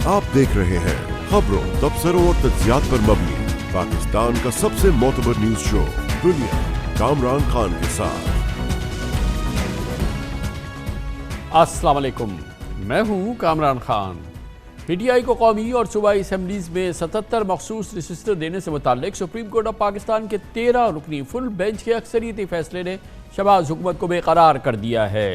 आप देख रहे हैं खबरों, तबसरों और तज्जियात पर मबनी पाकिस्तान का सबसे मोतबर न्यूज शो दुनिया, कामरान खान के साथ। अस्सलाम वालेकुम, मैं हूं कामरान खान। पीटीआई को कौमी और सूबाई असम्बलीज में 77 मखसूस नशिस्तें देने से मुताल्लिक सुप्रीम कोर्ट ऑफ पाकिस्तान के 13 रुकनी फुल बेंच के अक्सरियती फैसले ने शहबाज हुकूमत को बेकरार कर दिया है।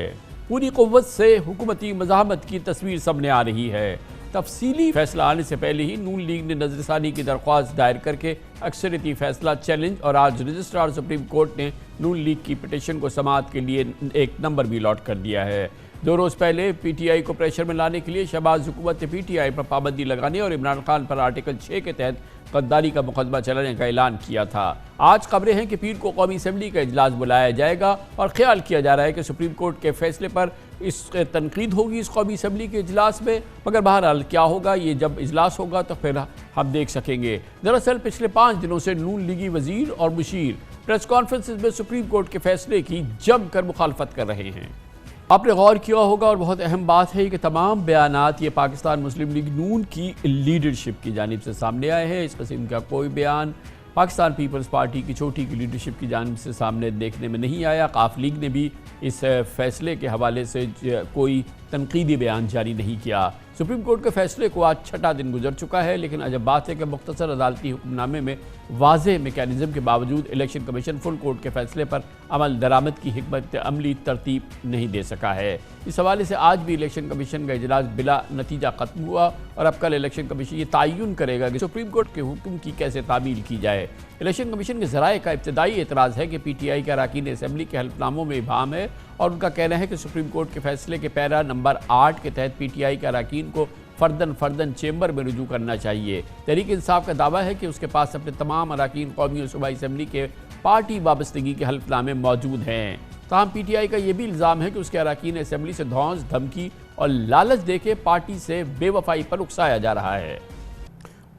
पूरी कुव्वत से हुकूमती मज़ाहमत की तस्वीर सामने आ रही है। तफसीली फैसला आने से पहले ही नून लीग ने नजरसानी की दरख्वास्त दायर करके अक्सरियती फैसला चैलेंज और आज रजिस्ट्रार सुप्रीम कोर्ट ने नून लीग की पिटीशन को समाअत के लिए एक नंबर भी अलॉट कर दिया है। 2 रोज़ पहले पीटीआई को प्रेशर में लाने के लिए शहबाज हुकूमत ने पीटीआई पर पाबंदी लगाने और इमरान खान पर आर्टिकल 6 के तहत गद्दारी का मुकदमा चलाने का ऐलान किया था। आज खबरें हैं कि पीर को कौमी असम्बली का इजलास बुलाया जाएगा और ख्याल किया जा रहा है कि सुप्रीम कोर्ट के फैसले पर इस तनकीद होगी इस कौमी असम्बली के इजलास में। मगर बहरहाल क्या होगा, ये जब इजलास होगा तो फिर हम देख सकेंगे। दरअसल पिछले 5 दिनों से नून लीगी वजीर और मुशीर प्रेस कॉन्फ्रेंसिस में सुप्रीम कोर्ट के फैसले की जमकर मुखालफत कर रहे हैं। आपने गौर किया होगा और बहुत अहम बात है कि तमाम बयानात ये पाकिस्तान मुस्लिम लीग नून की लीडरशिप की जानिब से सामने आए हैं। इस किस्म का कोई बयान पाकिस्तान पीपल्स पार्टी की छोटी की लीडरशिप की जानिब से सामने देखने में नहीं आया। काफ लीग ने भी इस फैसले के हवाले से कोई तनकीदी बयान जारी नहीं किया। सुप्रीम कोर्ट के फैसले को आज 6ठा दिन गुजर चुका है, लेकिन अजब बात है कि मुख्तसर अदालती हुक्मनामे में वाज़ेह मेकैनिज़म के बावजूद इलेक्शन कमीशन फुल कोर्ट के फैसले पर अमल दरामद की हिकमत अमली तरतीब नहीं दे सका है। इस हवाले से आज भी इलेक्शन कमीशन का इजलास बिला नतीजा ख़त्म हुआ और अब कल इलेक्शन कमीशन ये तयन करेगा कि सुप्रीम कोर्ट के हुक्म की कैसे तामील की जाए। इलेक्शन कमीशन के ज़राए का इब्तदाई एतराज़ है कि पीटीआई का अरकान असम्बली के हल्फनामों में इबाहम है और उनका कहना है कि सुप्रीम कोर्ट के फैसले के पैरा नंबर 8 के तहत पीटीआई के अरकान को फ़र्दन चेंबर में रुजू करना चाहिए। तहरीक इंसाफ का दावा है कि उसके पास अपने तमाम अरकान कौमी और सूबाई असम्बली के पार्टी वाबस्तगी के हल्फनामे मौजूद हैं। ताहम पीटीआई का यह भी इल्ज़ाम है कि उसके अरकान असम्बली से धौंस, धमकी और लालच देके पार्टी से बेवफाई पर उकसाया जा रहा है।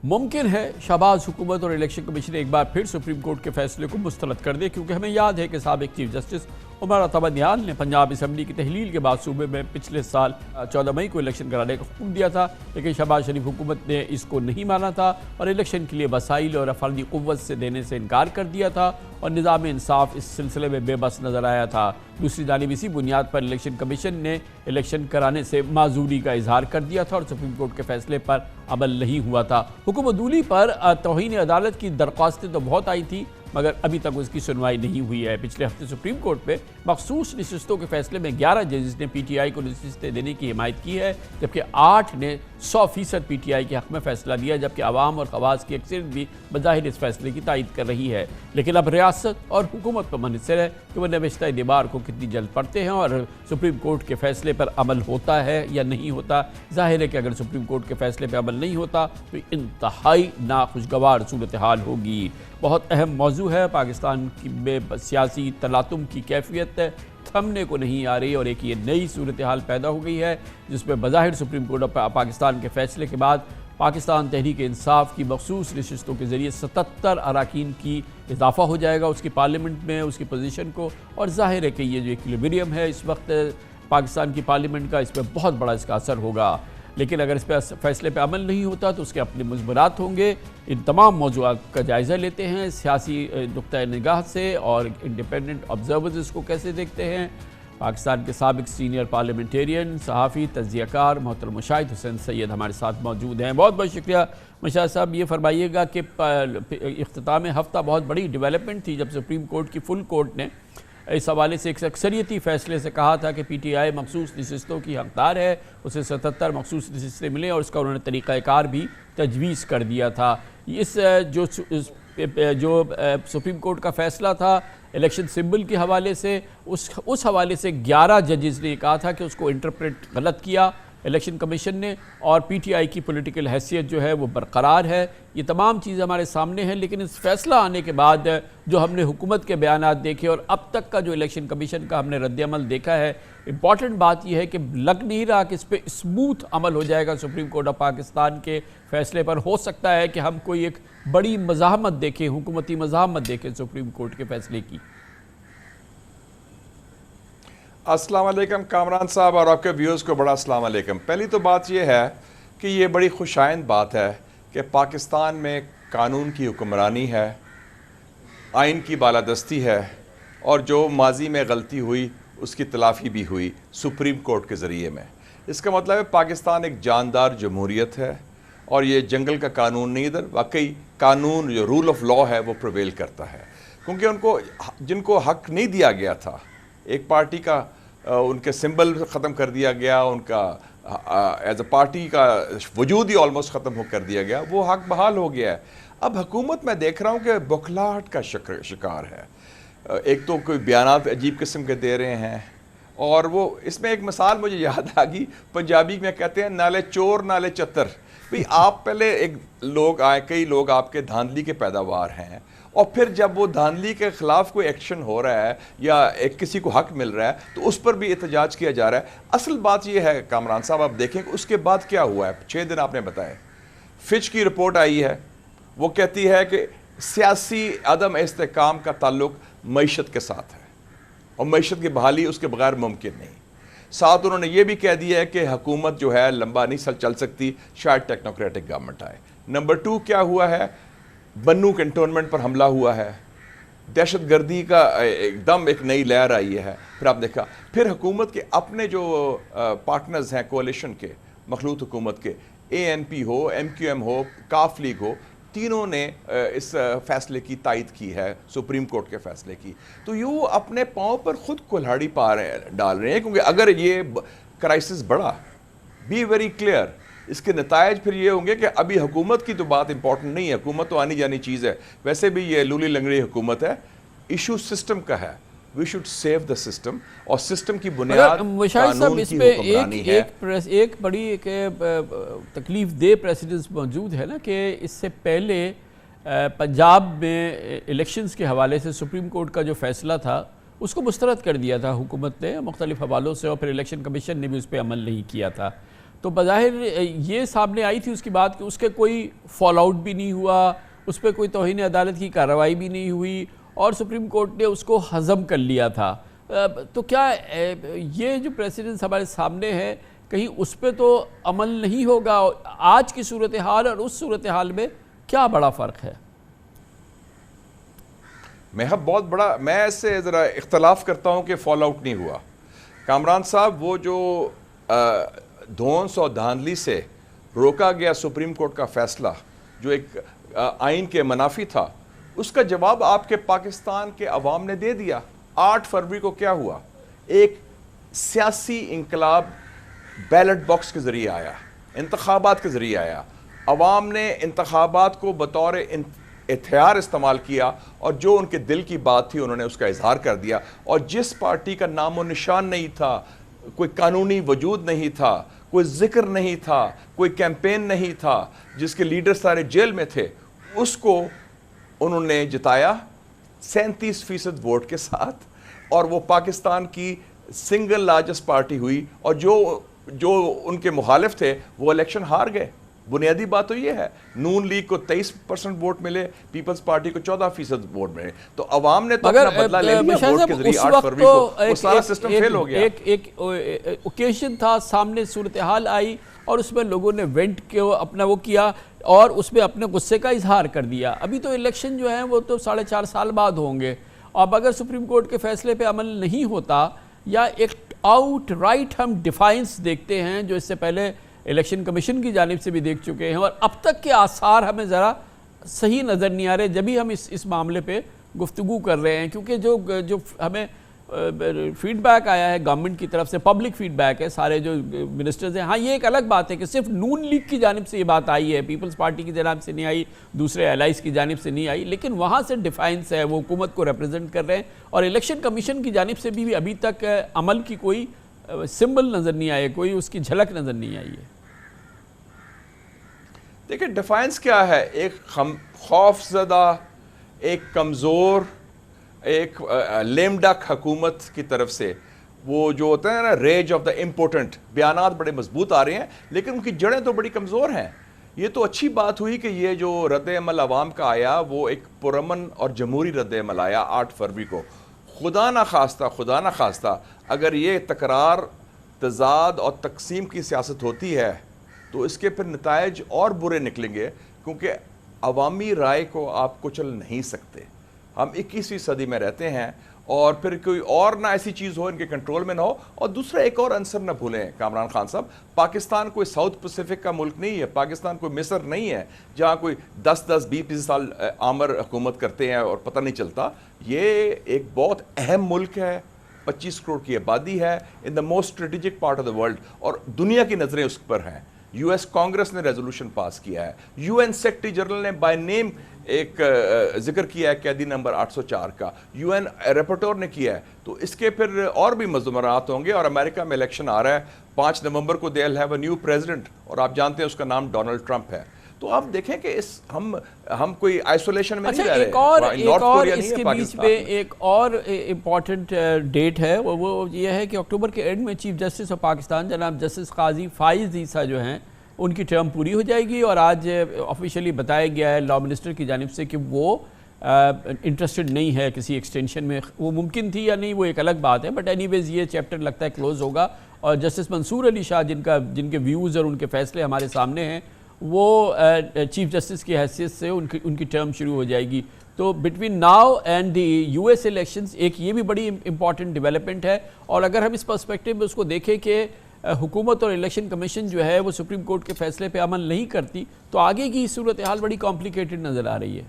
मुमकिन है शहबाज हुकूमत और इलेक्शन कमीशन एक बार फिर सुप्रीम कोर्ट के फैसले को मुस्तरद कर दे, क्योंकि हमें याद है कि साबिक चीफ जस्टिस उमर अता बंदियाल ने पंजाब असम्बली की तहलील के बाद सूबे में पिछले साल 14 मई को इलेक्शन कराने का हुक्म दिया था, लेकिन शहबाज शरीफ हुकूमत ने इसको नहीं माना था और इलेक्शन के लिए वसाइल और अफरादी क़ुव्वत से देने से इनकार कर दिया था और निज़ाम इंसाफ इस सिलसिले में बेबस नज़र आया था। दूसरी जानिब इसी बुनियाद पर इलेक्शन कमीशन ने इलेक्शन कराने से माजूरी का इजहार कर दिया था और सुप्रीम कोर्ट के फैसले पर अमल नहीं हुआ था। हुकूमतूली पर तौहीन अदालत की दरख्वास्तें तो बहुत आई थी, मगर अभी तक उसकी सुनवाई नहीं हुई है। पिछले हफ्ते सुप्रीम कोर्ट में मखसूस नशिस्तों के फैसले में 11 जजेस ने पीटीआई को नशिस्तें देने की हिमायत की है, जबकि 8 ने 100% पीटीआई के हक़ में फैसला दिया, जबकि अवाम और खवास की अक्सरियत भी बज़ाहिर इस फैसले की तायद कर रही है। लेकिन अब रियासत और हुकूमत पर मुनहसर है कि वह नविश्ता दीवार को कितनी जल्द पढ़ते हैं और सुप्रीम कोर्ट के फैसले पर अमल होता है या नहीं होता। जाहिर है कि अगर सुप्रीम कोर्ट के फैसले पर अमल नहीं होता तो इंतहाई नाखुशगवार सूरत हाल होगी। बहुत अहम मौजू है पाकिस्तान की में सियासी तलातुम की कैफियत थमने को नहीं आ रही और एक ये नई सूरत हाल पैदा हो गई है, जिसमें बज़ाहिर सुप्रीम कोर्ट ऑफ पाकिस्तान के फैसले के बाद पाकिस्तान तहरीक इंसाफ की मखसूस नशिस्तों के ज़रिए 77 अरकान की इजाफ़ा हो जाएगा उसकी पार्लियामेंट में, उसकी पोजीशन को। और जाहिर है कि ये जो इक्विलिब्रियम है इस वक्त पाकिस्तान की पार्लियामेंट का, इस पर बहुत बड़ा इसका असर होगा। लेकिन अगर इस पर फैसले पर अमल नहीं होता तो उसके अपने मुज़मरात होंगे। इन तमाम मौज़ूआत का जायज़ा लेते हैं सियासी नुक्ता निगाह से और इंडिपेंडेंट ऑब्जर्वर्स इसको कैसे देखते हैं। पाकिस्तान के साबिक सीनियर पार्लियामेंटेरियन, सहाफ़ी, तज्ज़ियाकार मोहतरम मुशाहिद हुसैन सैयद हमारे साथ मौजूद हैं। बहुत बहुत शुक्रिया मुशाहिद साहब। ये फरमाइएगा कि इख्तिताम हफ्ता बहुत बड़ी डेवलपमेंट थी जब सुप्रीम कोर्ट की फुल कोर्ट ने इस हवाले से एक अक्सरियती फैसले से कहा था कि पीटीआई मखसूस नशिस्तों की हकदार है, उसे 77 मखसूस नशिस्तें मिलें और इसका उन्होंने तरीक़ाकार भी तजवीज़ कर दिया था। इस जो सुप्रीम कोर्ट का फैसला था इलेक्शन सिंबल के हवाले से, उस हवाले से 11 जजेस ने कहा था कि उसको इंटरप्रेट गलत किया इलेक्शन कमीशन ने और पीटीआई की पॉलिटिकल हैसियत जो है वो बरकरार है। ये तमाम चीज़ें हमारे सामने हैं, लेकिन इस फैसला आने के बाद जो हमने हुकूमत के बयानात देखे और अब तक का जो इलेक्शन कमीशन का हमने रद्द-ए-अमल देखा है, इम्पॉर्टेंट बात यह है कि लग नहीं रहा कि इस पर स्मूथ अमल हो जाएगा सुप्रीम कोर्ट ऑफ पाकिस्तान के फैसले पर। हो सकता है कि हम कोई एक बड़ी मज़ाहमत देखें, हुकूमती मज़ाहमत देखें सुप्रीम कोर्ट के फैसले की। अस्सलाम वालेकुम कामरान साहब और आपके व्यूअर्स को बड़ा अस्सलाम वालेकुम। पहली तो बात यह है कि ये बड़ी खुशाइंद बात है कि पाकिस्तान में कानून की हुक्मरानी है, आइन की बालादस्ती है, और जो माजी में गलती हुई उसकी तलाफ़ी भी हुई सुप्रीम कोर्ट के ज़रिए में। इसका मतलब है पाकिस्तान एक जानदार जमहूरियत है और ये जंगल का कानून नहीं, इधर वाकई कानून जो रूल ऑफ लॉ है वो प्रिवेल करता है। क्योंकि उनको जिनको हक नहीं दिया गया था, एक पार्टी का उनके सिंबल ख़त्म कर दिया गया, उनका एज अ पार्टी का वजूद ही ऑलमोस्ट ख़त्म कर दिया गया, वो हक बहाल हो गया है। अब हुकूमत मैं देख रहा हूँ कि बौखलाहट का शिकार है। एक तो कोई बयानात अजीब किस्म के दे रहे हैं, और वो इसमें एक मिसाल मुझे याद आ गई, पंजाबी में कहते हैं नाले चोर नाले चतर। भाई आप पहले एक लोग आए, कई लोग आपके धांधली के पैदावार हैं, और फिर जब वो धांधली के ख़िलाफ़ कोई एक्शन हो रहा है या एक किसी को हक मिल रहा है तो उस पर भी एहतजाज किया जा रहा है। असल बात ये है कामरान साहब, आप देखें कि उसके बाद क्या हुआ है। 6 दिन आपने बताए, फिच की रिपोर्ट आई है, वो कहती है कि सियासी अदम इस्तेहकाम का ताल्लुक मईशत के साथ है और मईशत की बहाली उसके बगैर मुमकिन नहीं। साथ उन्होंने ये भी कह दिया है कि हुकूमत जो है लंबा नहीं चल सकती, शायद टेक्नोक्रेटिक गवर्नमेंट आए। नंबर 2 क्या हुआ है, बन्नू कैंटोनमेंट पर हमला हुआ है, दहशत गर्दी का एकदम एक नई लहर आई है। फिर आप देखा, फिर हुकूमत के अपने जो पार्टनर्स हैं कोalition के, मखलूत हुकूमत के, ANP हो, MQM हो, काफ लीग हो, तीनों ने इस फैसले की तायद की है, सुप्रीम कोर्ट के फैसले की। तो ये अपने पाँव पर खुद कुल्हाड़ी डाल रहे हैं, क्योंकि अगर ये क्राइसिस बढ़ा, बी वेरी क्लियर, इसके नतायज फिर ये होंगे कि अभी हुकूमत की तो बात इंपॉर्टेंट नहीं है, हुकूमत तो आनी जानी चीज़ है, वैसे भी ये लूली लंगड़ी हुकूमत है, इशू सिस्टम का है। We should save the system, और सिस्टम की बुनियाद कानून की हुक्मरानी है। एक बड़ी तकलीफ दे प्रेसिडेंस मौजूद है ना, कि इससे पहले पंजाब में इलेक्शंस के हवाले से सुप्रीम कोर्ट का जो फैसला था उसको मुस्तरद कर दिया था हुकूमत ने मुख्तलिफ हवालों से, और फिर इलेक्शन कमीशन ने भी उस पर अमल नहीं किया था। तो बज़ाहिर ये सामने आई थी उसकी बात कि उसके कोई फॉल आउट भी नहीं हुआ, उस पर कोई तौहीन अदालत की कार्रवाई भी नहीं हुई, और सुप्रीम कोर्ट ने उसको हज़म कर लिया था। तो क्या ये जो प्रेसिडेंस हमारे सामने है, कहीं उस पर तो अमल नहीं होगा? आज की सूरत हाल और उस सूरत हाल में क्या बड़ा फ़र्क है? बहुत बड़ा, मैं इससे ज़रा इख्तलाफ करता हूँ कि फॉल आउट नहीं हुआ। कामरान साहब, वो जो धौंस और धांधली से रोका गया सुप्रीम कोर्ट का फैसला, जो एक आइन के मुनाफी था, उसका जवाब आपके पाकिस्तान के अवाम ने दे दिया। 8 फरवरी को क्या हुआ, एक सियासी इंकलाब बैलेट बॉक्स के ज़रिए आया, इंतखाबात के ज़रिए आया। अवाम ने इंतखाबात को बतौर इख्तियार इस्तेमाल किया, और जो उनके दिल की बात थी उन्होंने उसका इजहार कर दिया। और जिस पार्टी का नामो निशान नहीं था, कोई कानूनी वजूद नहीं था, कोई जिक्र नहीं था, कोई कैंपेन नहीं था, जिसके लीडर सारे जेल में थे, उसको उन्होंने जिताया 37% वोट के साथ, और वो पाकिस्तान की सिंगल लार्जेस्ट पार्टी हुई। और जो उनके मुखालिफ थे वो इलेक्शन हार गए। बुनियादी बात तो ये है, नून लीग को 23% वोट मिले, पीपल्स पार्टी को 14% वोट मिले। तो अवाम ने तो अपना बदला ले लिया वोट के जरिए। 8 फरवरी को वो सारा सिस्टम फेल हो गया। एक ओकेजन था, सामने सूरत हाल आई, और उसमें लोगों ने वेंट के अपना वो किया और उसमें अपने गुस्से का इजहार कर दिया। अभी तो इलेक्शन जो है वो तो 4.5 साल बाद होंगे। अब अगर सुप्रीम कोर्ट के फैसले पे अमल नहीं होता, या एक आउट राइट हम डिफाइंस देखते हैं, जो इससे पहले इलेक्शन कमीशन की जानिब से भी देख चुके हैं, और अब तक के आसार हमें ज़रा सही नज़र नहीं आ रहे जब भी हम इस मामले पे गुफ्तगू कर रहे हैं। क्योंकि जो हमें फीडबैक आया है गवर्नमेंट की तरफ से, पब्लिक फीडबैक है, सारे जो मिनिस्टर्स हैं। हाँ, ये एक अलग बात है कि सिर्फ नून लीग की जानिब से ये बात आई है, पीपल्स पार्टी की जानिब से नहीं आई, दूसरे एलाइज की जानिब से नहीं आई, लेकिन वहाँ से डिफाइंस है, वो हुकूमत को रिप्रेजेंट कर रहे हैं। और इलेक्शन कमीशन की जानिब से भी अभी तक अमल की कोई सिंबल नज़र नहीं आए, कोई उसकी झलक नज़र नहीं आई है। देखिए, डिफाइंस क्या है, एक खौफजदा, एक कमज़ोर, एक लेमडक हुकूमत की तरफ से वो जो होता है ना, रेज ऑफ द इम्पोर्टेंट, बयानात बड़े मजबूत आ रहे हैं, लेकिन उनकी जड़ें तो बड़ी कमज़ोर हैं। ये तो अच्छी बात हुई कि ये जो रद्द-ए-अमल अवाम का आया, वो एक पुरअमन और जमहूरी रद्द-ए-अमल आया 8 फरवरी को। खुदा ना खास्ता अगर ये तकरार, तजाद और तकसीम की सियासत होती है तो इसके फिर नतायज और बुरे निकलेंगे, क्योंकि अवामी राय को आप कुचल नहीं सकते। हम 21वीं सदी में रहते हैं और फिर कोई और ना ऐसी चीज़ हो इनके कंट्रोल में ना हो। और दूसरा एक और आंसर ना भूलें कामरान खान साहब, पाकिस्तान कोई साउथ पैसिफिक का मुल्क नहीं है, पाकिस्तान कोई मिस्र नहीं है जहाँ कोई 10-20 साल आमर हुकूमत करते हैं और पता नहीं चलता। ये एक बहुत अहम मुल्क है, 25 करोड़ की आबादी है, in the most strategic part of the world, और दुनिया की नज़रें उस पर हैं। यूएस कांग्रेस ने रेजोल्यूशन पास किया है, यूएन सेक्रेटरी जनरल ने बाय नेम एक जिक्र किया है कैदी नंबर 804 का, यूएन रिपोर्टर ने किया है। तो इसके फिर और भी मज़मरात होंगे। और अमेरिका में इलेक्शन आ रहा है 5 नवंबर को, they will have a new president, और आप जानते हैं उसका नाम डोनाल्ड ट्रंप है। तो आप देखें कि इस हम कोई आइसोलेशन में नहीं रह रहे। एक और इसके बीच में एक और इम्पॉर्टेंट डेट है, वो ये है कि अक्टूबर के एंड में चीफ जस्टिस ऑफ पाकिस्तान जनाब जस्टिस काजी फाइज ईसा जो हैं उनकी टर्म पूरी हो जाएगी। और आज ऑफिशियली बताया गया है लॉ मिनिस्टर की जानिब से कि वो इंटरेस्टेड नहीं है किसी एक्सटेंशन में। वो मुमकिन थी या नहीं वो एक अलग बात है, बट एनीवेज ये चैप्टर लगता है क्लोज होगा। और जस्टिस मंसूर अली शाह जिनके व्यूज़ और उनके फैसले हमारे सामने हैं, वो चीफ जस्टिस की हैसियत से उनकी टर्म शुरू हो जाएगी। तो between now and the US elections एक ये भी बड़ी इंपॉर्टेंट डेवलपमेंट है। और अगर हम इस पर्सपेक्टिव में उसको देखें कि हुकूमत और इलेक्शन कमीशन जो है वो सुप्रीम कोर्ट के फैसले पे अमल नहीं करती, तो आगे की सूरत हाल बड़ी कॉम्प्लिकेटेड नज़र आ रही है।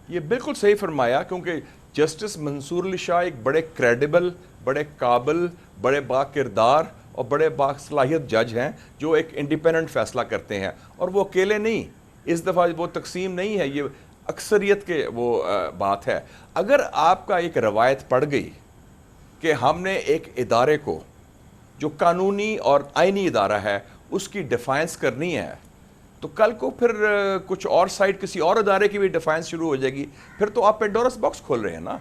ये बिल्कुल सही फरमाया, क्योंकि जस्टिस मंसूर अली शाह एक बड़े क्रेडिबल, बड़े काबिल, बड़े बाकिरदार और बड़े बासलाहियत जज हैं जो एक इंडिपेंडेंट फैसला करते हैं। और वो अकेले नहीं, इस दफ़ा वो तकसीम नहीं है, ये अक्सरियत के वो बात है। अगर आपका एक रवायत पड़ गई कि हमने एक इदारे को जो कानूनी और आइनी इदारा है उसकी डिफाइंस करनी है, तो कल को फिर कुछ और साइड किसी और इदारे की भी डिफाइंस शुरू हो जाएगी। फिर तो आप पेंडोरस बॉक्स खोल रहे हैं ना,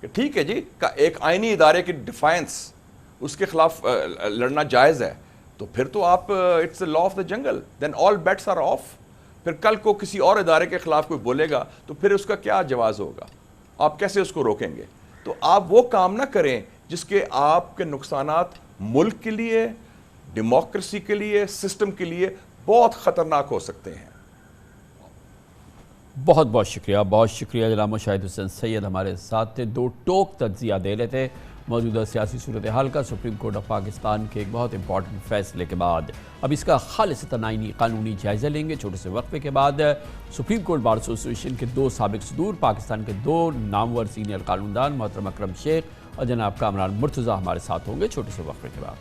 कि ठीक है जी एक आइनी इदारे की डिफाइंस, उसके खिलाफ लड़ना जायज़ है, तो फिर तो आप it's law of the jungle, then all bets are off. फिर कल को किसी और इदारे के खिलाफ कोई बोलेगा तो फिर उसका क्या जवाज़ होगा, आप कैसे उसको रोकेंगे? तो आप वो काम ना करें जिसके आपके नुकसानात मुल्क के लिए, डेमोक्रेसी के लिए, सिस्टम के लिए बहुत ख़तरनाक हो सकते हैं। बहुत बहुत शुक्रिया जनाब मुशाहिद हुसैन सैयद हमारे साथ थे, दो टोक तज्जिया दे रहे थे मौजूदा सियासी सूरत हाल का सुप्रीम कोर्ट ऑफ पाकिस्तान के एक बहुत इंपॉर्टेंट फैसले के बाद। अब इसका खालिसतन आईनी कानूनी जायज़ा लेंगे छोटे से वक्फे के बाद। सुप्रीम कोर्ट बार एसोसिएशन के दो साबिक सदूर, पाकिस्तान के दो नामवर सीनियर कानूनदान मोहतरम अकरम शेख और जनाब कामरान मुर्तज़ा हमारे साथ होंगे छोटे से वक्फे के बाद।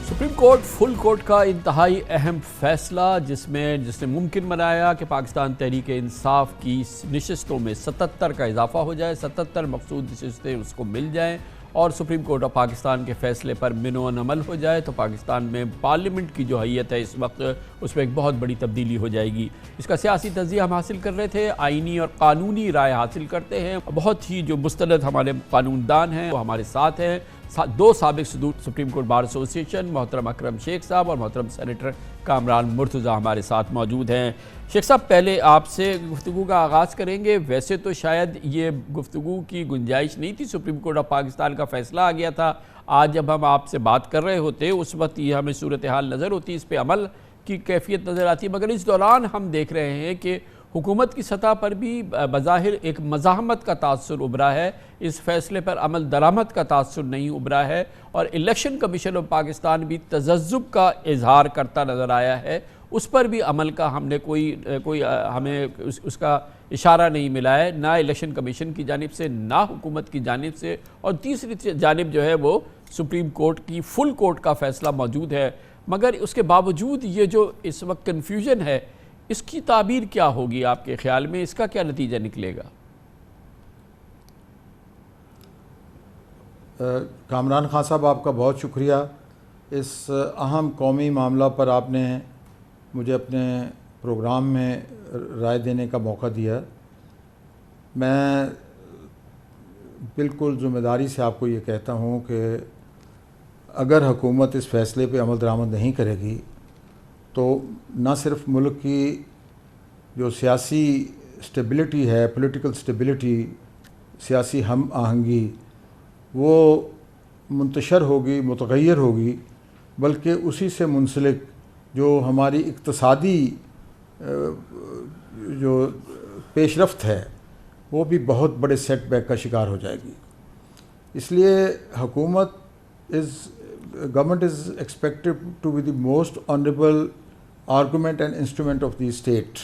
सुप्रीम कोर्ट फुल कोर्ट का इंतहाई अहम फैसला जिसने मुमकिन बनाया कि पाकिस्तान तहरीक इंसाफ की नशिस्तों में 77 का इजाफा हो जाए, 77 मकसूद नशिस्तें उसको मिल जाएं और सुप्रीम कोर्ट ऑफ पाकिस्तान के फैसले पर मिनोन अमल हो जाए, तो पाकिस्तान में पार्लियामेंट की जो हैयत है इस वक्त उसमें एक बहुत बड़ी तब्दीली हो जाएगी। इसका सियासी तज्ज़िया हम हासिल कर रहे थे, आइनी और कानूनी राय हासिल करते हैं। बहुत ही जो मुस्तनद हमारे कानूनदान हैं वो हमारे साथ हैं, दो साबिक सदूर सुप्रीम कोर्ट बार एसोसिएशन मोहतरम अकरम शेख साहब और मोहतरम सेनेटर कामरान मुर्तज़ा हमारे साथ मौजूद हैं। शेख साहब, पहले आपसे गुफ्तगू का आगाज़ करेंगे। वैसे तो शायद ये गुफ्तगू की गुंजाइश नहीं थी, सुप्रीम कोर्ट ऑफ पाकिस्तान का फ़ैसला आ गया था। आज जब हम आपसे बात कर रहे होते उस वक्त ये हमें सूरत हाल नज़र होती, इस पर अमल की कैफियत नज़र आती है, मगर इस दौरान हम देख रहे हैं कि हुकूमत की सतह पर भी बज़ाहिर एक मज़ाहमत का तासुर उभरा है, इस फैसले पर अमल दरामद का तासुर नहीं उभरा है और इलेक्शन कमीशन ऑफ पाकिस्तान भी तज़ज्जुब का इजहार करता नज़र आया है, उस पर भी अमल का हमने हमें उसका इशारा नहीं मिला है, ना इलेक्शन कमीशन की जानिब से ना हुकूमत की जानिब से। और तीसरी जानिब जो है वो सुप्रीम कोर्ट की फुल कोर्ट का फ़ैसला मौजूद है, मगर उसके बावजूद ये जो इस वक्त कन्फ्यूजन है इसकी ताबीर क्या होगी आपके ख्याल में, इसका क्या नतीजा निकलेगा? कामरान खान साहब, आपका बहुत शुक्रिया। इस अहम कौमी मामला पर आपने मुझे अपने प्रोग्राम में राय देने का मौका दिया। मैं बिल्कुल ज़िम्मेदारी से आपको ये कहता हूँ कि अगर हुकूमत इस फ़ैसले पे अमल दरामद नहीं करेगी तो न सिर्फ मुल्क की जो सियासी स्टेबिलिटी है, पॉलिटिकल स्टेबिलिटी, सियासी हम आहंगी, वो मुंतशर होगी, मुतग़य्यर होगी, बल्कि उसी से मुंसलिक जो हमारी इक़्तिसादी जो पेशरफ्त है वो भी बहुत बड़े सेटबैक का शिकार हो जाएगी। इसलिए हुकूमत government is expected to be the most honourable argument and instrument of the state,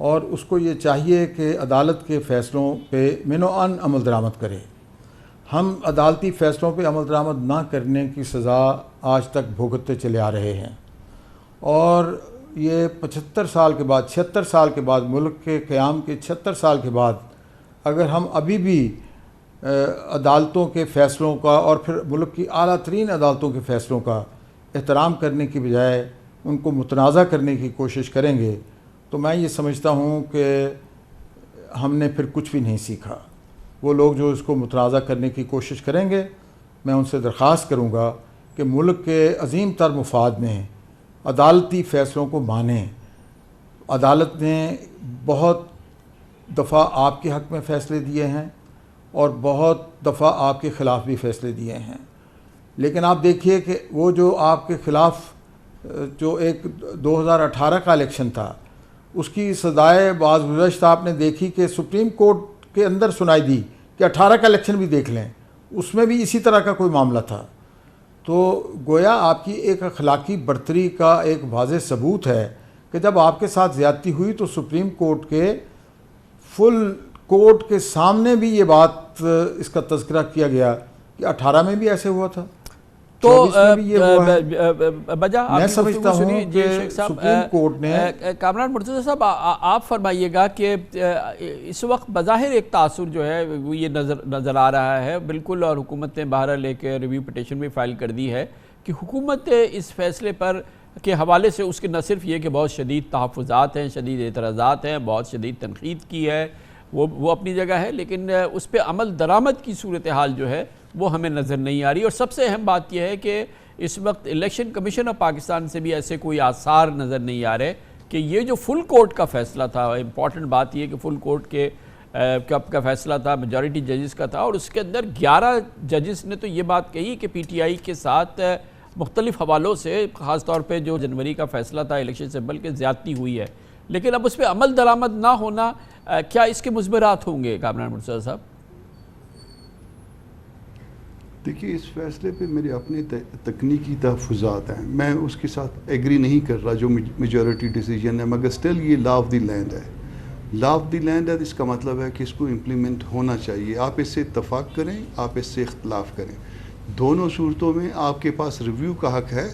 और उसको ये चाहिए कि अदालत के फ़ैसलों पे मिनो-अन अमल दरामद करे। हम अदालती फ़ैसलों पे अमल दरामद ना करने की सज़ा आज तक भुगतते चले आ रहे हैं, और ये 75 साल के बाद, 76 साल के बाद, मुल्क के क़याम के 76 साल के बाद अगर हम अभी भी अदालतों के फ़ैसलों का और फिर मुल्क की आला तरीन अदालतों के फ़ैसलों का एहतराम करने की बजाय उनको मुतनाज़ा करने की कोशिश करेंगे, तो मैं ये समझता हूँ कि हमने फिर कुछ भी नहीं सीखा। वो लोग जो इसको मुतनाज़ा करने की कोशिश करेंगे, मैं उनसे दरख्वास्त करूँगा कि मुल्क के अज़ीम तर मुफाद में अदालती फ़ैसलों को मानें। अदालत ने बहुत दफ़ा आपके हक़ में फ़ैसले दिए हैं और बहुत दफ़ा आपके ख़िलाफ़ भी फ़ैसले दिए हैं, लेकिन आप देखिए कि वो जो आपके ख़िलाफ़ जो एक 2018 का इलेक्शन था, उसकी सज़ाए बाज़गुज़श्त आपने देखी कि सुप्रीम कोर्ट के अंदर सुनाई दी कि 18 का इलेक्शन भी देख लें, उसमें भी इसी तरह का कोई मामला था। तो गोया आपकी एक अखलाकी बर्तरी का एक वाज़ेह सबूत है कि जब आपके साथ ज़्यादती हुई तो सुप्रीम कोर्ट के फुल कोर्ट के सामने भी ये बात, इसका तज़किरा किया गया कि 18 में भी ऐसे हुआ था, तो मैं समझता हूँ कि सुप्रीम कोर्ट ने। कामरान मुर्तज़ा साहब, आप फरमाइएगा कि इस वक्त बज़ाहिर एक तासुर जो है वो ये नज़र आ रहा है बिल्कुल, और हुकूमत ने बहरहाल एक रिव्यू पिटीशन भी फाइल कर दी है कि हुकूमत इस फैसले पर के हवाले से उसके न सिर्फ ये कि बहुत शदीद तहफ़्फ़ुज़ात हैं, शदीद एतराज़ात हैं, बहुत शदीद तनक़ीद की है, वो अपनी जगह है, लेकिन उस पर अमल दरामद की सूरत हाल जो है वो हमें नज़र नहीं आ रही। और सबसे अहम बात यह है कि इस वक्त इलेक्शन कमीशन ऑफ पाकिस्तान से भी ऐसे कोई आसार नज़र नहीं आ रहे कि ये जो फुल कोर्ट का फ़ैसला था, इम्पॉर्टेंट बात यह कि फुल कोर्ट के का फ़ैसला था, मेजॉरिटी जजेस का था, और उसके अंदर 11 जजेस ने तो ये बात कही कि PTI के साथ मुख्तलिफ़ हवालों से, ख़ास तौर पे जो जनवरी का फ़ैसला था इलेक्शन से, बल्कि ज़्यादती हुई है, लेकिन अब उस पर अमल दरामद ना होना, क्या इसके मुज़मरात होंगे कामरान मुर्तज़ा साहब? देखिए, इस फैसले पे मेरे अपने तकनीकी तहफ़्फ़ुज़ात हैं, मैं उसके साथ एग्री नहीं कर रहा जो मेजॉरिटी डिसीजन है, मगर स्टिल ये लॉ ऑफ द लैंड है। लॉ ऑफ द लैंड है, इसका मतलब है कि इसको इम्प्लीमेंट होना चाहिए। आप इससे इत्तफ़ाक़ करें, आप इससे इख्तलाफ करें, दोनों सूरतों में आपके पास रिव्यू का हक़ है,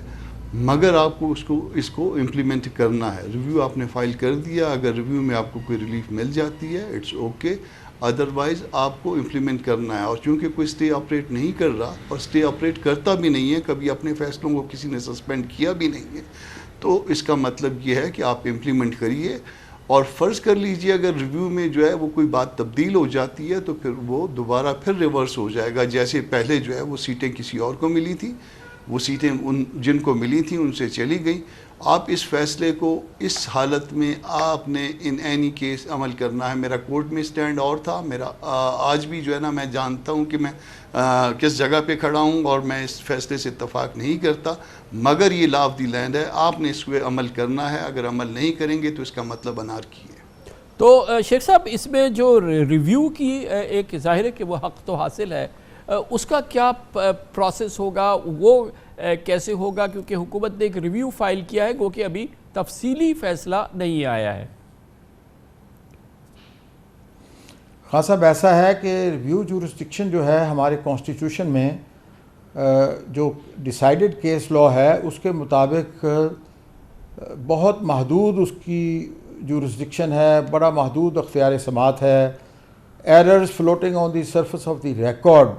मगर आपको इसको इम्प्लीमेंट करना है। रिव्यू आपने फ़ाइल कर दिया, अगर रिव्यू में आपको कोई रिलीफ मिल जाती है, इट्स ओके, अदरवाइज़ आपको इम्प्लीमेंट करना है। और चूँकि कोई स्टे ऑपरेट नहीं कर रहा और स्टे ऑपरेट करता भी नहीं है, कभी अपने फ़ैसलों को किसी ने सस्पेंड किया भी नहीं है, तो इसका मतलब ये है कि आप इम्प्लीमेंट करिए। और फ़र्ज़ कर लीजिए अगर रिव्यू में जो है वो कोई बात तब्दील हो जाती है, तो फिर वो दोबारा फिर रिवर्स हो जाएगा। जैसे पहले जो है वो सीटें किसी और को मिली थी, वो सीटें उन जिनको मिली थी उनसे चली गई। आप इस फ़ैसले को इस हालत में आपने इन एनी केस अमल करना है। मेरा कोर्ट में स्टैंड और था, मेरा आज भी जो है ना, मैं जानता हूँ कि मैं किस जगह पे खड़ा हूँ और मैं इस फैसले से इत्तफाक नहीं करता, मगर ये लॉ ऑफ द लैंड है, आपने इस पर अमल करना है। अगर अमल नहीं करेंगे तो इसका मतलब अनारकी है। तो शेख साहब, इसमें जो रिव्यू की एक ज़ाहिर है कि वो हक़ तो हासिल है, उसका क्या प्रोसेस होगा, वो कैसे होगा? क्योंकि हुकूमत ने एक रिव्यू फ़ाइल किया है, वो कि अभी तफसीली फ़ैसला नहीं आया है। हाँ साहब, ऐसा है कि रिव्यू जुरिस्डिक्शन जो है हमारे कॉन्स्टिट्यूशन में जो डिसाइडेड केस लॉ है उसके मुताबिक बहुत महदूद उसकी जुरिस्डिक्शन है, बड़ा महदूद अख्तियार समात है। Errors floating on the surface of the record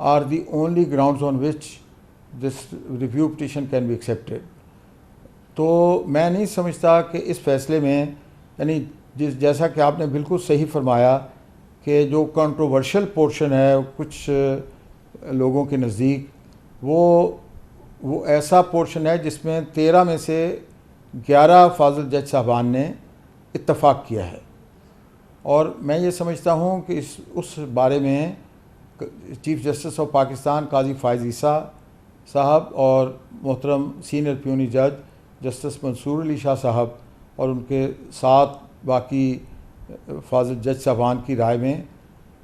are the only grounds on which this review petition can be accepted. तो मैं नहीं समझता कि इस फैसले में, यानी जैसा कि आपने बिल्कुल सही फरमाया कि जो कंट्रोवर्शियल पोर्शन है कुछ लोगों के नज़दीक, वो ऐसा पोर्शन है जिसमें 13 में से 11 फाजिल जज साहबान ने इत्तफाक़ किया है। और मैं ये समझता हूँ कि उस बारे में चीफ जस्टिस ऑफ पाकिस्तान काजी फ़ाइज़ ईसा साहब और मोहतरम सीनियर प्यूनी जज जस्टिस मंसूर अली शाह साहब और उनके साथ बाकी फाजिल जज साहबान की राय में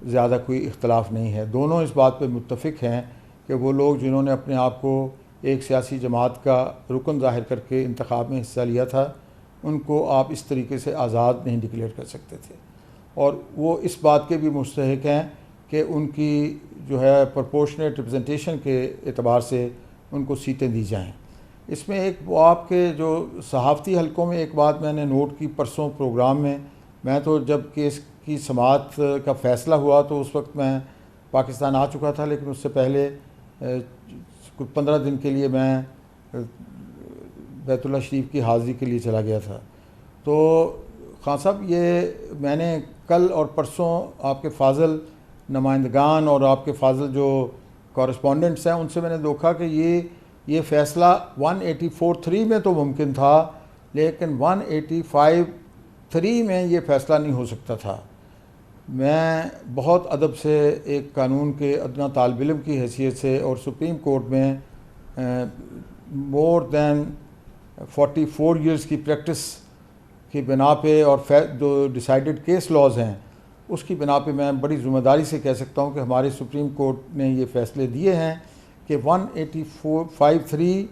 ज़्यादा कोई इख्तलाफ नहीं है। दोनों इस बात पर मुत्तफ़िक़ हैं कि वो लोग जिन्होंने अपने आप को एक सियासी जमात का रुकन ज़ाहिर करके इंतखाब में हिस्सा लिया था, उनको आप इस तरीके से आज़ाद नहीं डिक्लेयर कर सकते थे। और वो इस बात के भी मुस्तहिक हैं कि उनकी जो है प्रोपोर्शनेट रिप्रेजेंटेशन के एतबार से उनको सीटें दी जाएं। इसमें एक वो आपके जो सहाफ़ती हलकों में एक बात मैंने नोट की परसों प्रोग्राम में, मैं तो जब केस की समाअत का फ़ैसला हुआ तो उस वक्त मैं पाकिस्तान आ चुका था, लेकिन उससे पहले कुछ 15 दिन के लिए मैं बैतुल्लाह शरीफ की हाज़िरी के लिए चला गया था। तो खान साहब, ये मैंने कल और परसों आपके फाज़िल नुमाइंदगान और आपके फाज़िल जो कॉरेस्पॉन्डेंट्स हैं उनसे मैंने देखा कि ये फ़ैसला 184(3) में तो मुमकिन था, लेकिन 185(3) में ये फ़ैसला नहीं हो सकता था। मैं बहुत अदब से एक कानून के अदना तालिब इल्म की हैसियत से और सुप्रीम कोर्ट में मोर दैन 44 ईयर्स की प्रैक्टिस की बिना पे और जो डिसाइडेड केस लॉज हैं उसकी बिना पे मैं बड़ी ज़िम्मेदारी से कह सकता हूँ कि हमारे सुप्रीम कोर्ट ने ये फ़ैसले दिए हैं कि 184(3)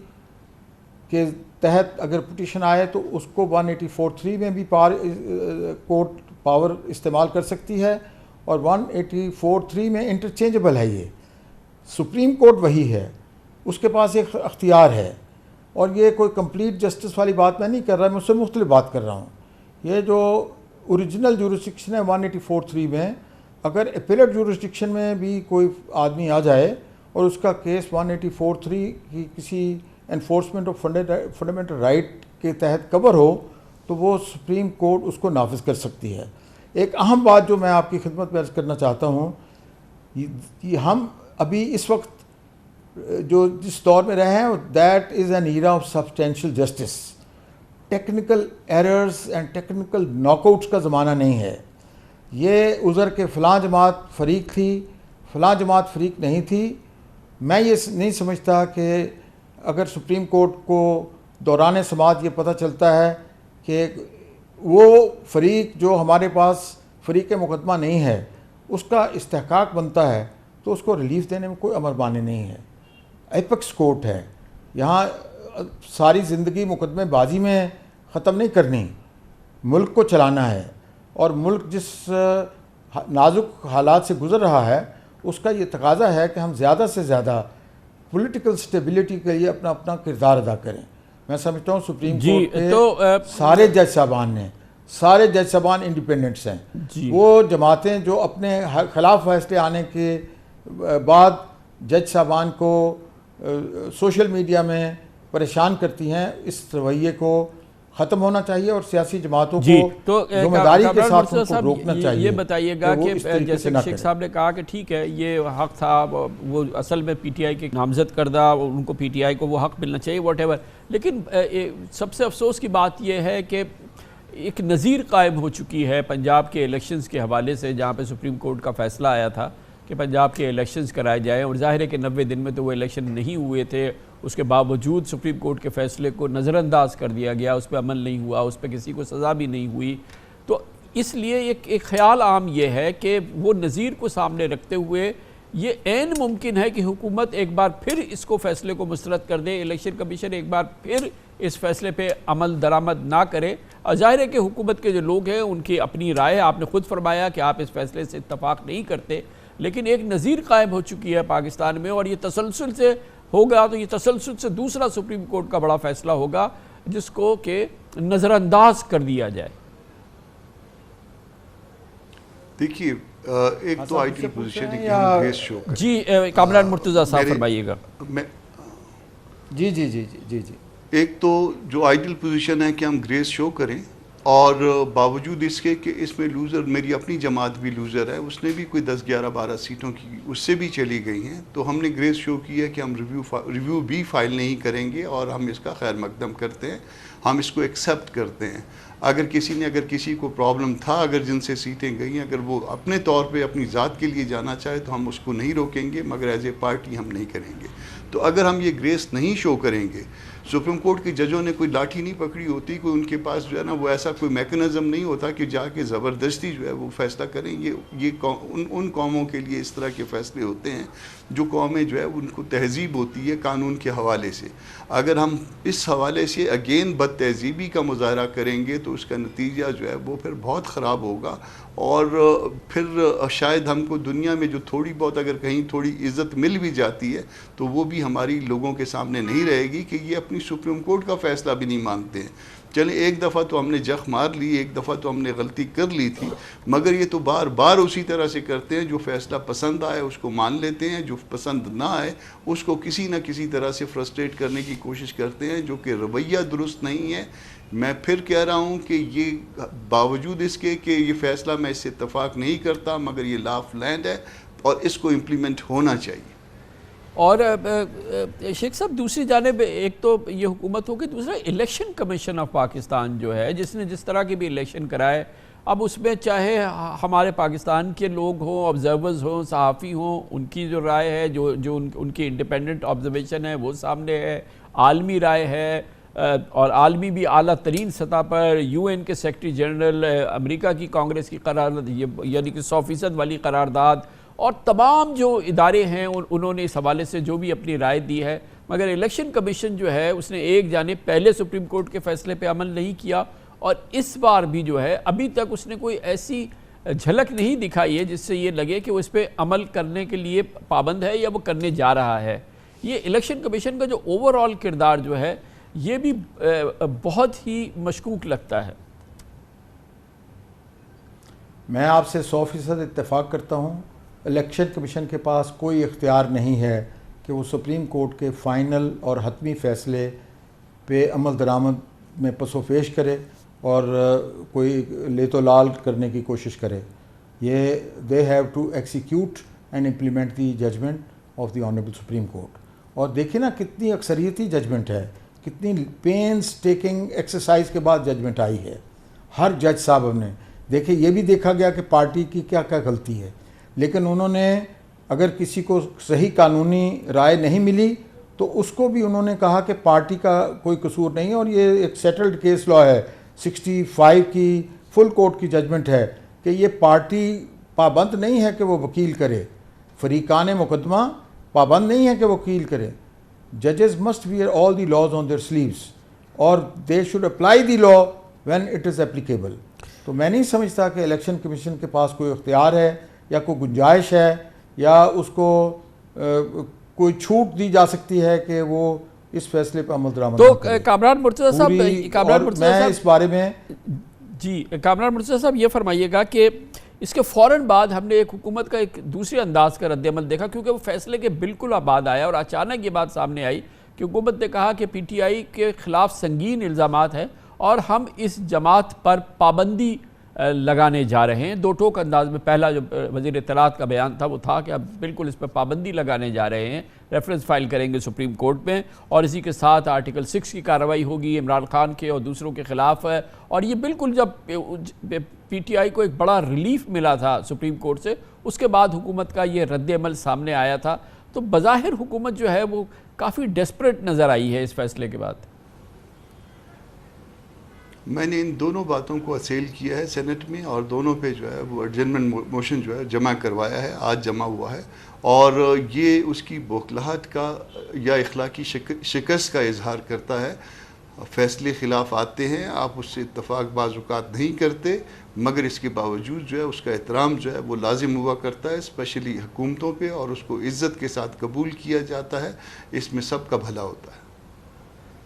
के तहत अगर पिटीशन आए तो उसको 184(3) में भी कोर्ट पावर इस्तेमाल कर सकती है और 184(3) में इंटरचेंजेबल है। ये सुप्रीम कोर्ट वही है, उसके पास एक अख्तियार है। और ये कोई कंप्लीट जस्टिस वाली बात मैं नहीं कर रहा, मैं उससे मुख्तलिफ बात कर रहा हूँ। ये जो ओरिजिनल जुरिस्डिक्शन है 184(3) में, अगर एपेलेट जुरिस्डिक्शन में भी कोई आदमी आ जाए और उसका केस 184(3) की किसी एनफोर्समेंट ऑफ फंडामेंटल राइट के तहत कवर हो तो वो सुप्रीम कोर्ट उसको नाफिज कर सकती है। एक अहम बात जो मैं आपकी खिदमत में अर्ज़ करना चाहता हूँ, हम अभी इस वक्त जो जिस दौर में रहे हैं that is an era of substantial justice. Technical errors and technical knockouts का ज़माना नहीं है। ये उज़र के फ़लाँ जमात फ़रीक थी, फ़लाँ जमात फ़रीक नहीं थी। मैं ये नहीं समझता कि अगर सुप्रीम कोर्ट को दौरान समाअत ये पता चलता है कि वो फ़रीक जो हमारे पास फ़रीक मुक़दमा नहीं है उसका इस्तेहकाक बनता है तो उसको रिलीफ़ देने में कोई अमर माने नहीं है। एपेक्स कोर्ट है, यहाँ सारी ज़िंदगी मुकदमेबाजी में ख़त्म नहीं करनी, मुल्क को चलाना है। और मुल्क जिस नाजुक हालात से गुज़र रहा है उसका ये तकाज़ा है कि हम ज़्यादा से ज़्यादा पॉलिटिकल स्टेबिलिटी के लिए अपना अपना किरदार अदा करें। मैं समझता हूँ सुप्रीम कोर्ट के सारे जज साहबान इंडिपेंडेंट्स हैं। वो जमातें जो अपने ख़िलाफ़ फैसले आने के बाद जज साहबान को सोशल मीडिया में परेशान करती हैं, इस रवैये को ख़त्म होना चाहिए और सियासी जमातों को जिम्मेदारी के साथ उनको रोकना चाहिए। ये बताइएगा कि जैसे शेख साहब ने कहा कि ठीक है ये हक़ था, वो असल में पीटीआई के नामज़द करदा, उनको पीटीआई को वो हक़ मिलना चाहिए वॉटेवर, लेकिन सबसे अफसोस की बात यह है कि एक नज़ीर कायम हो चुकी है पंजाब के इलेक्शंस के हवाले से, जहाँ पे सुप्रीम कोर्ट का फ़ैसला आया था कि पंजाब के इलेक्शंस कराए जाएँ और ज़ाहिर है कि 90 दिन में तो वो इलेक्शन नहीं हुए थे। उसके बावजूद सुप्रीम कोर्ट के फ़ैसले को नज़रअंदाज कर दिया गया, उस पर अमल नहीं हुआ, उस पर किसी को सज़ा भी नहीं हुई। तो इसलिए एक ख़्याल आम ये है कि वो नज़ीर को सामने रखते हुए ये ऐन मुमकिन है कि हुकूमत एक बार फिर इसको फ़ैसले को मुस्तरद कर दे, इलेक्शन कमीशन एक बार फिर इस फैसले पे अमल दरामद ना करे। और ज़ाहिर है कि हुकूमत के जो लोग हैं उनकी अपनी राय है, आपने ख़ुद फरमाया कि आप इस फैसले से इत्तफाक नहीं करते, लेकिन एक नज़ीर कायम हो चुकी है पाकिस्तान में और ये तसलसल से होगा तो ये तसलसल से दूसरा सुप्रीम कोर्ट का बड़ा फैसला होगा जिसको कि नज़रअंदाज कर दिया जाए। देखिए एक तो आइडियल पोजीशन है कि हम ग्रेस शो करें। जी कामरान मुर्तज़ा साहब फरमाइएगा। जी एक तो जो आइडियल पोजीशन है कि हम ग्रेस शो करें और बावजूद इसके कि इसमें लूज़र मेरी अपनी जमात भी लूज़र है, उसने भी कोई 10, 11, 12 सीटों की उससे भी चली गई हैं, तो हमने ग्रेस शो की है कि हम रिव्यू भी फाइल नहीं करेंगे और हम इसका खैर मकदम करते हैं। हम इसको एक्सेप्ट करते हैं। अगर किसी को प्रॉब्लम था, अगर जिनसे सीटें गई, अगर वो अपने तौर पे अपनी ज़ात के लिए जाना चाहे तो हम उसको नहीं रोकेंगे, मगर एज ए पार्टी हम नहीं करेंगे। तो अगर हम ये ग्रेस नहीं शो करेंगे, सुप्रीम कोर्ट के जजों ने कोई लाठी नहीं पकड़ी होती, कोई उनके पास जो है ना वो ऐसा कोई मैकेनिज़्म नहीं होता कि जाके ज़बरदस्ती जो है वो फ़ैसला करें। ये उन कौमों के लिए इस तरह के फ़ैसले होते हैं जो कौमें जो है उनको तहज़ीब होती है कानून के हवाले से। अगर हम इस हवाले से अगेन बद तहज़ीबी का मुज़ाहरा करेंगे तो उसका नतीजा जो है वो फिर बहुत ख़राब होगा, और फिर शायद हमको दुनिया में जो थोड़ी बहुत अगर कहीं थोड़ी इज़्ज़त मिल भी जाती है तो वो भी हमारी लोगों के सामने नहीं रहेगी कि ये अपनी सुप्रीम कोर्ट का फ़ैसला भी नहीं मानते हैं। चले एक दफ़ा तो हमने जख मार ली, एक दफ़ा तो हमने गलती कर ली थी, मगर ये तो बार बार उसी तरह से करते हैं। जो फ़ैसला पसंद आए उसको मान लेते हैं, जो पसंद ना आए उसको किसी न किसी तरह से फ्रस्ट्रेट करने की कोशिश करते हैं, जो कि रवैया दुरुस्त नहीं है। मैं फिर कह रहा हूँ कि ये बावजूद इसके कि ये फ़ैसला मैं इससे इत्तफाक नहीं करता, मगर ये लॉ ऑफ लैंड है और इसको इम्प्लीमेंट होना चाहिए। और शेख साहब, दूसरी जानिब एक तो ये हुकूमत होगी, दूसरा इलेक्शन कमीशन ऑफ पाकिस्तान जो है, जिसने जिस तरह के भी इलेक्शन कराए, अब उसमें चाहे हमारे पाकिस्तान के लोग हों, ऑब्जर्वर्स हों, सहाफ़ी हों, उनकी जो राय है, जो उनकी इंडिपेंडेंट ऑब्जर्वेशन है वो सामने है, आलमी राय है, और आलमी भी आला तरीन सतह पर UN के सेक्रेटरी जनरल, अमेरिका की कांग्रेस की करारदाद, यानी कि 100% वाली करारदाद, और तमाम जो इदारे हैं उन्होंने इस हवाले से जो भी अपनी राय दी है। मगर इलेक्शन कमीशन जो है उसने एक जानिब पहले सुप्रीम कोर्ट के फैसले पे अमल नहीं किया, और इस बार भी जो है अभी तक उसने कोई ऐसी झलक नहीं दिखाई है जिससे ये लगे कि वो इस पर अमल करने के लिए पाबंद है या वो करने जा रहा है। ये इलेक्शन कमीशन का जो ओवरऑल किरदार जो है ये भी बहुत ही मशकूक लगता है। मैं आपसे 100% इत्तेफाक करता हूँ। इलेक्शन कमीशन के पास कोई इख्तियार नहीं है कि वो सुप्रीम कोर्ट के फ़ाइनल और हतमी फ़ैसले पे अमल दरामद में पसोपेश करे और कोई ले तो लाल करने की कोशिश करे। ये they have to execute and implement the judgement of the honourable Supreme Court. और देखिए ना कितनी अक्सरियती जजमेंट है, कितनी पेन्स टेकिंग एक्सरसाइज के बाद जजमेंट आई है हर जज साहब ने। देखिए ये भी देखा गया कि पार्टी की क्या क्या गलती है, लेकिन उन्होंने अगर किसी को सही कानूनी राय नहीं मिली तो उसको भी उन्होंने कहा कि पार्टी का कोई कसूर नहीं है। और ये एक सेटल्ड केस लॉ है, 65 की फुल कोर्ट की जजमेंट है कि ये पार्टी पाबंद नहीं है कि वो वकील करे, फरीकान मुकदमा पाबंद नहीं है कि वकील करे। जजेस must wear all the laws on their sleeves और they should apply the law when it is applicable. तो मैं नहीं समझता कि इलेक्शन कमीशन के पास कोई इख्तियार है या कोई गुंजाइश है या उसको कोई छूट दी जा सकती है कि वो इस फैसले पर अमल दरामद। तो कामरान मुर्तज़ा साहब, मैं इस बारे में जी कामरान मुर्तज़ा साहब ये फरमाइएगा कि इसके फ़ौरन बाद हमने एक हुकूमत का एक दूसरे अंदाज का रद्द अमल देखा, क्योंकि वो फैसले के बिल्कुल बाद आया और अचानक ये बात सामने आई कि हुकूमत ने कहा कि PTI के ख़िलाफ़ संगीन इल्ज़ामात हैं और हम इस जमात पर पाबंदी लगाने जा रहे हैं। दो टोक अंदाज में पहला जो वज़ीर इत्तलात का बयान था वो था कि अब बिल्कुल इस पर पाबंदी लगाने जा रहे हैं, रेफरेंस फाइल करेंगे सुप्रीम कोर्ट में, और इसी के साथ आर्टिकल 6 की कार्रवाई होगी इमरान खान के और दूसरों के ख़िलाफ़ है। और ये बिल्कुल जब PTI को एक बड़ा रिलीफ मिला था सुप्रीम कोर्ट से, उसके बाद हुकूमत का ये रद्द अमल सामने आया था। तो बज़ाहिर हुकूमत जो है वो काफ़ी डेस्परेट नज़र आई है इस फैसले के बाद। मैंने इन दोनों बातों को असेल किया है सेनेट में, और दोनों पे जो है वो एडजर्नमेंट मोशन जो है जमा करवाया है, आज जमा हुआ है। और ये उसकी बौखलाहट का या इखलाकी शिकस्त का इजहार करता है। फैसले ख़िलाफ़ आते हैं, आप उससे इत्तफाक बाज़-औक़ात नहीं करते, मगर इसके बावजूद जो है उसका एहतराम जो है वो लाजिम हुआ करता है, स्पेशली हुकूमतों पे, और उसको इज़्ज़त के साथ कबूल किया जाता है। इसमें सबका भला होता है।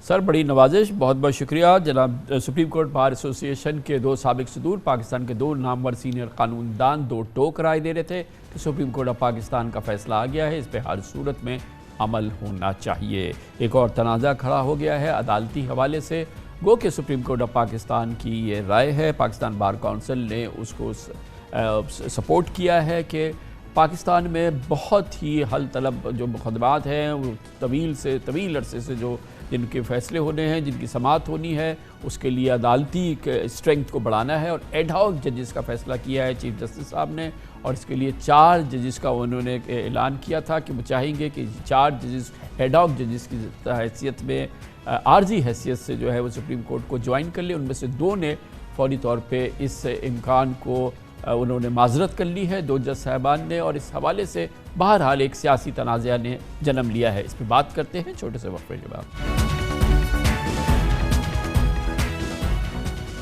सर बड़ी नवाजिश, बहुत बहुत शुक्रिया। जनाब सुप्रीम कोर्ट बार एसोसिएशन के दो साबिक सदूर, पाकिस्तान के दो नामवर सीनियर कानूनदान दो टोक राय दे रहे थे कि सुप्रीम कोर्ट ऑफ पाकिस्तान का फैसला आ गया है, इस पर हर सूरत में अमल होना चाहिए। एक और तनाज़ा खड़ा हो गया है अदालती हवाले से, गो कि सुप्रीम कोर्ट ऑफ पाकिस्तान की ये राय है, पाकिस्तान बार काउंसिल ने उसको सपोर्ट किया है कि पाकिस्तान में बहुत ही हल तलब जो मुकदमात हैं वो तवील अरसे से जो जिनके फैसले होने हैं, जिनकी समाअत होनी है, उसके लिए अदालती स्ट्रेंथ को बढ़ाना है और एड हॉक जजेस का फैसला किया है चीफ जस्टिस साहब ने। और इसके लिए 4 जजेस का उन्होंने ऐलान किया था कि वो चाहेंगे कि 4 जजेस एड हॉक जजेस की हैसियत में आर्जी हैसियत से जो है वो सुप्रीम कोर्ट को ज्वाइन कर ले। उनमें से 2 ने फौरी तौर पे इस इम्कान को उन्होंने माजरत कर ली है, 2 जज साहबान ने, और इस हवाले से बहरहाल एक सियासी तनाज़ा ने जन्म लिया है। इस पर बात करते हैं छोटे से वक्फे के बाद।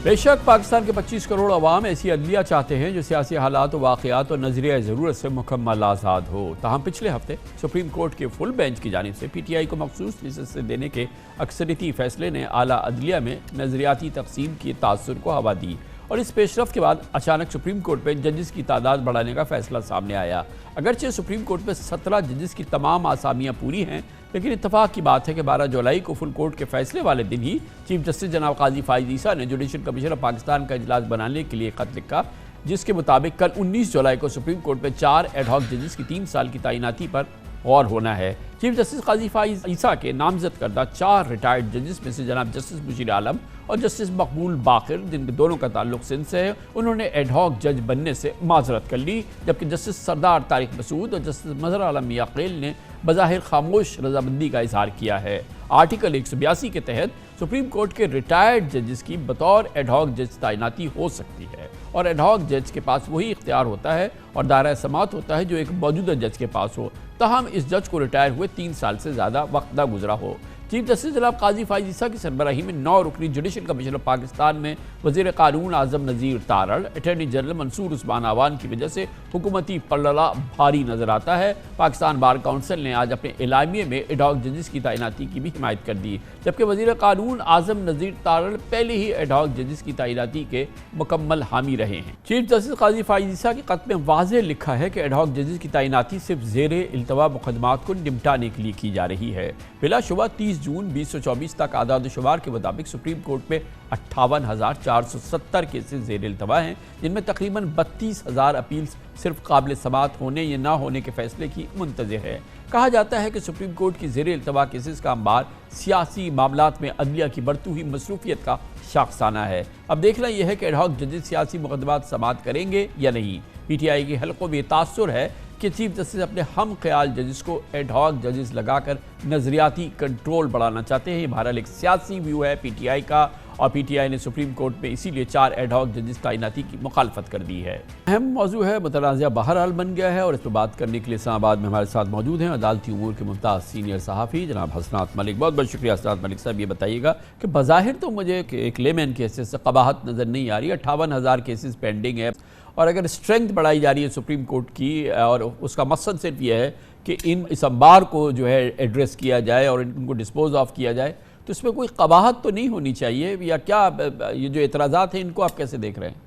बेशक पाकिस्तान के 25 करोड़ अवाम ऐसी अदलिया चाहते हैं जो सियासी हालात और वाक़यात और नज़रिया ज़रूरत से मुकम्मल आज़ाद हो। ताहम पिछले हफ्ते सुप्रीम कोर्ट के फुल बेंच की जानिब से PTI को मखसूस लिस्ट देने के अक्सरियती फैसले ने आला अदलिया में नज़रियाती तकसीम के तासुर को हवा दी और इस पेशरफ के बाद अचानक सुप्रीम कोर्ट में जजेस की तादाद बढ़ाने का फैसला सामने आया। अगरचे सुप्रीम कोर्ट में 17 जजेस की तमाम आसामियाँ पूरी हैं, लेकिन इत्तफाक की बात है कि 12 जुलाई को फुल कोर्ट के फैसले वाले दिन ही चीफ जस्टिस जनाब काजी फाइज ईसा ने जुडिशल कमीशन ऑफ पाकिस्तान का इजलास बनाने के लिए खत लिखा, जिसके मुताबिक कल 19 जुलाई को सुप्रीम कोर्ट में 4 एड हॉक जजेस की 3 साल की तैनाती पर गौर होना है। चीफ जस्टिस काजी फाइज ईसा के नामजद करदा 4 रिटायर्ड जजेस में से जनाब जस्टिस मुशीर आलम और जस्टिस मकबूल बाकिर, जिनके दोनों का ताल्लुक सिंध से है, उन्होंने एड हॉक जज बनने से माजरत कर ली, जबकि जस्टिस सरदार तारिक मसूद और जस्टिस मजहर आलम मियाँ ने बज़ाहिर खामोश रजामंदी का इजहार किया है। आर्टिकल 182 के तहत सुप्रीम कोर्ट के रिटायर्ड जजेस की बतौर एड हॉक जज तैनाती हो सकती है और एड हॉक जज के पास वही इख्तियार होता है और दायरा समाअत होता है जो एक मौजूदा जज के पास हो, ताहम इस जज को रिटायर हुए 3 साल से ज़्यादा वक्त न गुजरा हो। चीफ जस्टिस जनाब काजी फाइज ईसा की सरबराही में 9 रुकनी जुडिशल कमीशन ऑफ पाकिस्तान में वज़ीर कानून आज़म नज़ीर तारड़, अटॉर्नी जनरल मंसूर उस्मान आवान की वजह से हुकूमती पलड़ा भारी नजर आता है। पाकिस्तान बार काउंसिल ने आज अपने एलामिये में एड हॉक जजेस की तैनाती की भी हिमायत कर दी, जबकि वज़ीर कानून आज़म नज़ीर तारड़ पहले ही एड हॉक जजेस की तैनाती के मुकम्मल हामी रहे हैं। चीफ जस्टिस काजी फाइज ईसा के खत में वाज़ेह लिखा है कि एड हॉक जजेस की तैनाती सिर्फ ज़ेरे इल्तवा मुकदमात को निपटाने के लिए की जा रही है। बिलाशुबा 30 जून 2024 तक आदाद शुमार के मुताबिक सुप्रीम कोर्ट में 58,470 केसेस ज़ेर इल्तवा हैं, जिनमें तकरीबन 32,000 अपील्स सिर्फ काबिल समाअत होने या ना होने के फैसले की मुंतज़िर है। कहा जाता है कि सुप्रीम कोर्ट की ज़ेर इल्तवा केसेस का अंबार सियासी मामलात में अदलिया की बढ़ती हुई मसरूफियत का शाखसाना है। अब देखना यह है कि एड हॉक जजेस सियासी मुकदमात समाअत करेंगे या नहीं। PTI के हलकों में तासुर है कि चीफ जस्टिस अपने हम ख्याल जजेस को एड हॉक जजेस लगाकर नज़रियाती कंट्रोल बढ़ाना चाहते हैं। ये बहरहाल एक सियासी व्यू है PTI का और PTI ने सुप्रीम कोर्ट में इसीलिए 4 एड हॉक जजेस तैनाती की मुखालफत कर दी है। अहम मौजू है, मुतनाज़ा बहरहाल बन गया है और इस पर बात करने के लिए इस्लामाबाद में हमारे साथ मौजूद हैं अदालती उमूर के मुमताज़ सीनियर सहाफ़ी जनाब हसनात मलिक। बहुत बहुत शुक्रिया हसनात मलिक साहब। ये बताइएगा कि बज़ाहिर तो मुझे एक लेमैन के हैसियत से कबाहत नज़र नहीं आ रही, 58,000 केसेस पेंडिंग है और अगर स्ट्रेंथ बढ़ाई जा रही है सुप्रीम कोर्ट की और उसका मकसद सिर्फ यह है कि इस अंबार को जो है एड्रेस किया जाए और इनको डिस्पोज ऑफ किया जाए, तो इसमें कोई कबाहत तो नहीं होनी चाहिए या क्या? ये जो एतराज़ात हैं इनको आप कैसे देख रहे हैं?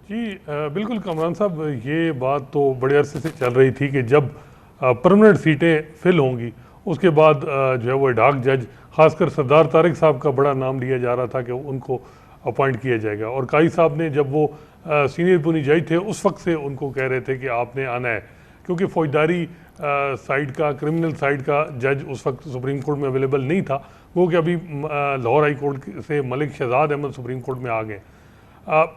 जी बिल्कुल कामरान साहब, ये बात तो बड़े अरसे से चल रही थी कि जब परमानेंट सीटें फिल होंगी उसके बाद जो है वो एड हॉक जज, खासकर सरदार तारिक साहब का बड़ा नाम लिया जा रहा था कि उनको अपॉइंट किया जाएगा और काई साहब ने जब वो सीनियर पुनी जज थे उस वक्त से उनको कह रहे थे कि आपने आना है, क्योंकि फौजदारी साइड का, क्रिमिनल साइड का जज उस वक्त सुप्रीम कोर्ट में अवेलेबल नहीं था। वो कि अभी लाहौर हाई कोर्ट से मलिक शहजाद अहमद सुप्रीम कोर्ट में आ गए।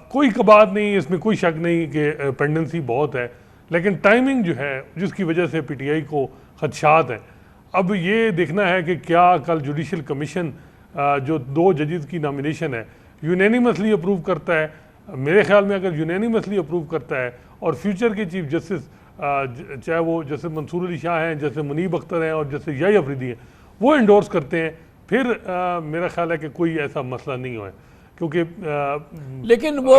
कोई कबात नहीं, इसमें कोई शक नहीं कि पेंडेंसी बहुत है, लेकिन टाइमिंग जो है जिसकी वजह से PTI को खदशात हैं। अब ये देखना है कि क्या कल जुडिशल कमीशन जो 2 जजेस की नॉमिनेशन है यूनैनिमसली अप्रूव करता है। मेरे ख्याल में अगर यूनैनिमसली अप्रूव करता है और फ्यूचर के चीफ जस्टिस चाहे वो जैसे मंसूर अली शाह हैं, जैसे मुनीब अख्तर हैं और जैसे याही अफरीदी हैं, वो इंडोर्स करते हैं, फिर मेरा ख्याल है कि कोई ऐसा मसला नहीं हो, क्योंकि लेकिन वो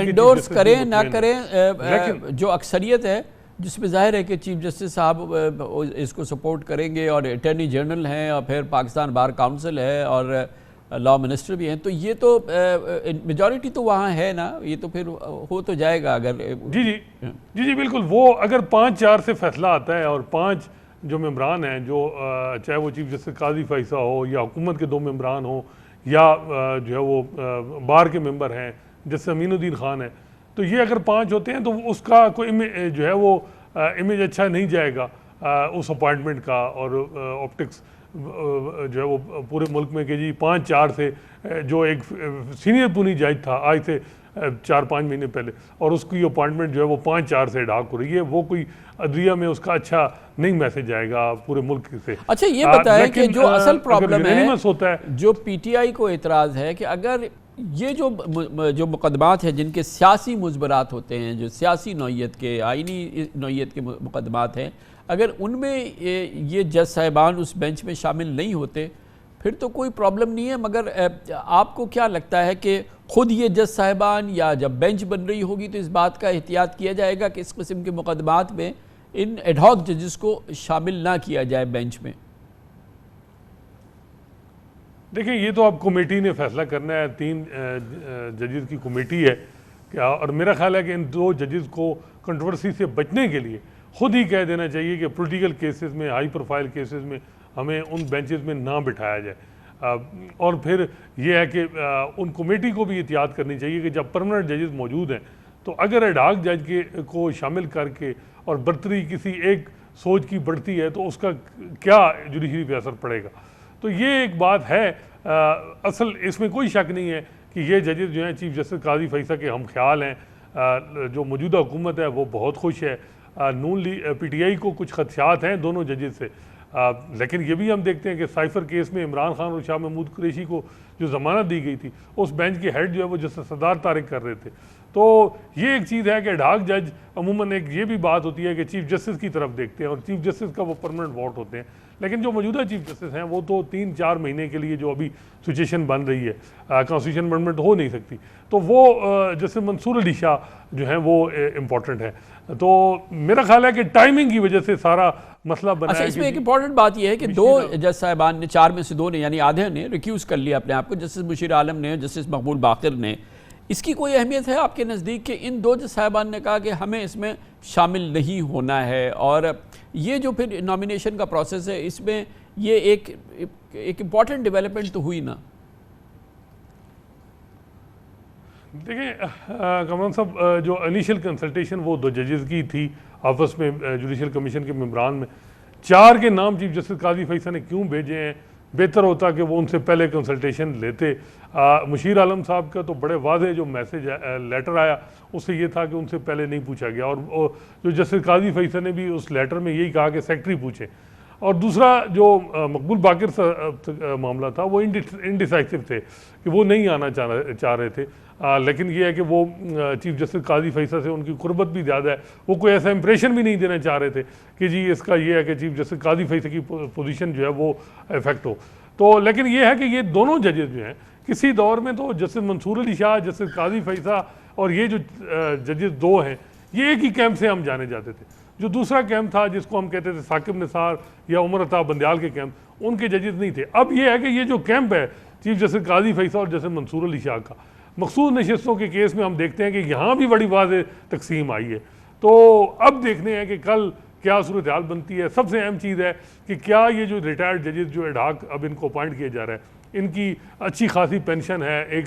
इंडोर्स करें ना करें, जो अक्सरियत है जिसमें जाहिर है कि चीफ जस्टिस साहब इसको सपोर्ट करेंगे और अटॉर्नी जनरल हैं और फिर पाकिस्तान बार काउंसिल है और लॉ मिनिस्टर भी हैं, तो ये तो मेजॉरिटी तो वहाँ है ना, ये तो फिर हो तो जाएगा अगर जी बिल्कुल। वो अगर 5-4 से फैसला आता है और 5 जो मेम्बरान हैं, जो चाहे वो चीफ जस्टिस काजी फैसा हो या हुकूमत के 2 मेम्बरान हो या जो है वो बार के मेंबर हैं जैसे अमीनुद्दीन खान है, तो ये अगर 5 होते हैं तो उसका कोई जो है वो इमेज अच्छा नहीं जाएगा उस अपॉइंटमेंट का और ऑप्टिक्स जो है वो पूरे मुल्क में कि जी 5-4 से जो एक सीनियर पुनी जज था आज से 4-5 महीने पहले, और उसकी अपॉइंटमेंट जो है वो 5-4 से डाक हो रही है, वो कोई अदलिया में उसका अच्छा नहीं मैसेज आएगा पूरे मुल्क से। अच्छा ये बताएं कि जो असल प्रॉब्लम है, होता है जो पीटीआई को एतराज़ है कि अगर ये जो मुकदमात हैं जिनके सियासी मुजबरात होते हैं, जो सियासी नौइयत के आइनी नौइयत के मुकदमात हैं, अगर उनमें ये जज साहिबान उस बेंच में शामिल नहीं होते फिर तो कोई प्रॉब्लम नहीं है, मगर आपको क्या लगता है कि ख़ुद ये जज साहिबान या जब बेंच बन रही होगी तो इस बात का एहतियात किया जाएगा कि इस किस्म के मुकदमात में इन एडहॉक जजेस को शामिल ना किया जाए बेंच में? देखिए ये तो अब कमेटी ने फैसला करना है, 3 जजेस की कमेटी है क्या, और मेरा ख्याल है कि इन 2 जजेस को कंट्रोवर्सी से बचने के लिए खुद ही कह देना चाहिए कि पॉलिटिकल केसेस में, हाई प्रोफाइल केसेस में हमें उन बेंचेस में ना बिठाया जाए। और फिर ये है कि उन कमेटी को भी एहतियात करनी चाहिए कि जब परमानेंट जजेस मौजूद हैं तो अगर एडहॉक जज के को शामिल करके और बर्तरी किसी एक सोच की बढ़ती है तो उसका क्या जुडिशरी पे असर पड़ेगा। तो ये एक बात है, असल इसमें कोई शक नहीं है कि ये जजेस जो हैं चीफ जस्टिस काजी फैसल के हम ख्याल हैं, जो मौजूदा हुकूमत है वो बहुत खुश है, नून पीटीआई को कुछ खदशात हैं दोनों जजेस से, लेकिन ये भी हम देखते हैं कि साइफर केस में इमरान खान और शाह महमूद कुरैशी को जो ज़मानत दी गई थी उस बेंच के हेड जो है वो जस्टिस सरदार तारिक कर रहे थे। तो ये एक चीज़ है कि एडहॉक जज अमूमन एक ये भी बात होती है कि चीफ जस्टिस की तरफ देखते हैं और चीफ जस्टिस का वो परमानेंट वोट होते हैं, लेकिन जो मौजूदा चीफ जस्टिस हैं वो तो 3-4 महीने के लिए जो अभी सिचुएशन बन रही है, कॉन्स्टिट्यूशन अमेंडमेंट हो नहीं सकती, तो वो जैसे मंसूर अली शाह जो हैं वो इम्पोर्टेंट है। तो मेरा ख्याल है कि टाइमिंग की वजह से सारा मसला बना। अच्छा, इसमें एक इंपॉर्टेंट बात यह है कि 2 जज साहिबान ने, 4 में से 2 ने यानी आधे ने रिक्यूज़ कर लिया अपने आप को, जस्टिस मुशीर आलम ने, जस्टिस मकबूल बाकिर ने। इसकी कोई अहमियत है आपके नज़दीक कि इन 2 जज साहिबान ने कहा कि हमें इसमें शामिल नहीं होना है, और ये जो फिर नॉमिनेशन का प्रोसेस है इसमें ये एक इम्पॉर्टेंट डेवलपमेंट तो हुई ना? देखिए कमरान साहब, जो इनिशियल कंसल्टेशन वो 2 जजेस की थी आपस में जुडिशल कमीशन के मेंबरान में, 4 के नाम चीफ जस्टिस काजी फैसल ने क्यों भेजे हैं? बेहतर होता कि वो उनसे पहले कंसल्टेशन लेते। मुशीर आलम साहब का तो बड़े वाज़ेह जो मैसेज लेटर आया उससे ये था कि उनसे पहले नहीं पूछा गया, और जो जस्टिस काजी फैसल ने भी उस लेटर में यही कहा कि सेक्रेटरी पूछे। और दूसरा जो मकबूल बाकिर मामला था वो इनडिसाइसिव थे कि वो नहीं आना चाह रहे थे, लेकिन ये है कि वो चीफ जस्टिस काजी फैसल से उनकी कुर्बत भी ज़्यादा है, वो कोई ऐसा इंप्रेशन भी नहीं देना चाह रहे थे कि जी इसका ये है कि चीफ जस्टिस काजी फैसल की पोजीशन जो है वो इफेक्ट हो। तो लेकिन ये है कि ये दोनों जजेस जो हैं किसी दौर में तो जस्टिस मंसूर अली शाह, जस्टिस काजी फैसल और ये जो जजेस 2 हैं ये एक ही कैंप से हम जाने जाते थे। जो दूसरा कैंप था जिसको हम कहते थे साकिब निसार या उमर अता बंदयाल के कैंप, उनके जजेस नहीं थे। अब ये है कि ये जो कैंप है चीफ जस्टिस काजी फैसल और जस्टिस मंसूर अली शाह का, मखसूस नशिस्तों के केस में हम देखते हैं कि यहाँ भी बड़ी वाज़ेह तकसीम आई है। तो अब देखने हैं कि कल क्या सूरत हाल बनती है। सबसे अहम चीज़ है कि क्या ये जो रिटायर्ड जजेस जो एडहॉक अब इनको अपॉइंट किया जा रहा है, इनकी अच्छी खासी पेंशन है, एक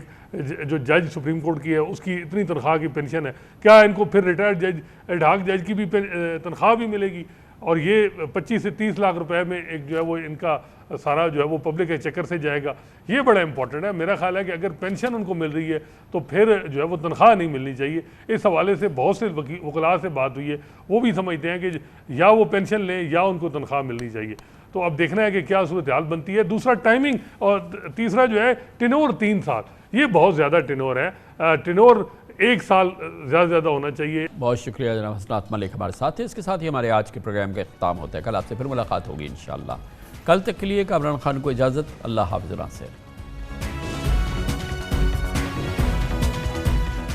जो जज सुप्रीम कोर्ट की है उसकी इतनी तनख्वाह की पेंशन है, क्या इनको फिर रिटायर्ड जज एडहॉक जज की भी तनख्वाह भी मिलेगी? और ये 25 से 30 लाख रुपए में एक जो है वो इनका सारा जो है वो पब्लिक के चक्कर से जाएगा, ये बड़ा इंपॉर्टेंट है। मेरा ख्याल है कि अगर पेंशन उनको मिल रही है तो फिर जो है वो तनख्वाह नहीं मिलनी चाहिए। इस हवाले से बहुत से वकला से बात हुई है, वो भी समझते हैं कि या वो पेंशन लें या उनको तनख्वाह मिलनी चाहिए। तो अब देखना है कि क्या सूरत हाल बनती है। दूसरा टाइमिंग, और तीसरा जो है टेन्योर 3 साल, ये बहुत ज़्यादा टेन्योर है। टेन्योर 1 साल ज़्यादा होना चाहिए। बहुत शुक्रिया जनाब हसनात मलिक हमारे साथ थे। इसके साथ ही हमारे आज के प्रोग्राम का इख्तिताम होता है। कल आपसे फिर मुलाकात होगी इंशाअल्लाह। कल तक के लिए कामरान खान को इजाज़त। अल्लाह हाफ़िज़।